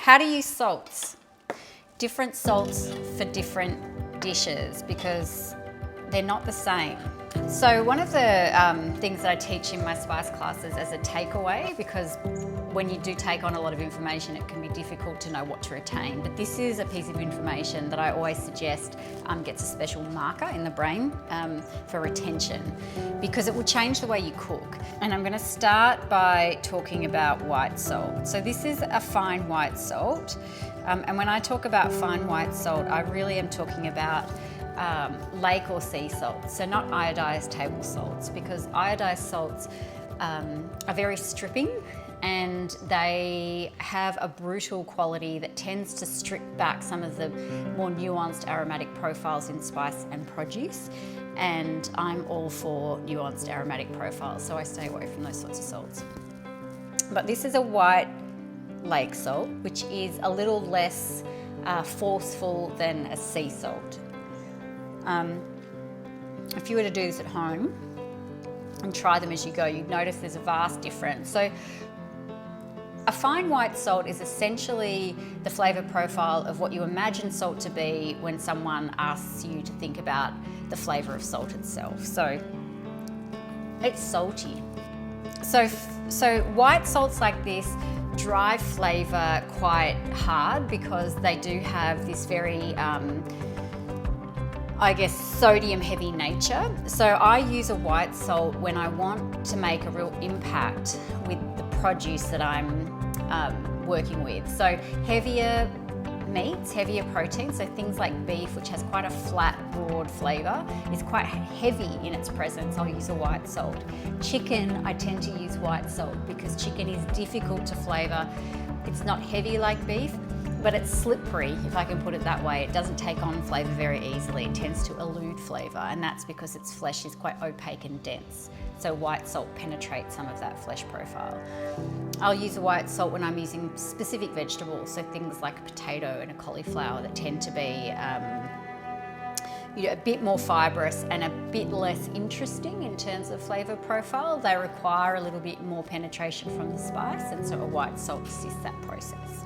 How to use salts. Different salts for different dishes because they're not the same. So one of the things that I teach in my spice classes as a takeaway, because when you do take on a lot of information, it can be difficult to know what to retain. But this is a piece of information that I always suggest gets a special marker in the brain for retention, because it will change the way you cook. And I'm going to start by talking about white salt. So this is a fine white salt. And when I talk about fine white salt, I really am talking about lake or sea salts, so not iodized table salts, because iodized salts are very stripping and they have a brutal quality that tends to strip back some of the more nuanced aromatic profiles in spice and produce, and I'm all for nuanced aromatic profiles, so I stay away from those sorts of salts. But this is a white lake salt, which is a little less forceful than a sea salt. If you were to do this at home and try them as you go, you'd notice there's a vast difference. So a fine white salt is essentially the flavour profile of what you imagine salt to be when someone asks you to think about the flavour of salt itself. So it's salty. So white salts like this drive flavour quite hard because they do have this very sodium heavy nature. So I use a white salt when I want to make a real impact with the produce that I'm working with. So heavier meats, heavier proteins, so things like beef, which has quite a flat, broad flavour, is quite heavy in its presence. I'll use a white salt. Chicken, I tend to use white salt because chicken is difficult to flavour. It's not heavy like beef, but it's slippery, if I can put it that way. It doesn't take on flavour very easily. It tends to elude flavour, and that's because its flesh is quite opaque and dense. So white salt penetrates some of that flesh profile. I'll use a white salt when I'm using specific vegetables, so things like a potato and a cauliflower that tend to be a bit more fibrous and a bit less interesting in terms of flavour profile. They require a little bit more penetration from the spice, and so a white salt assists that process.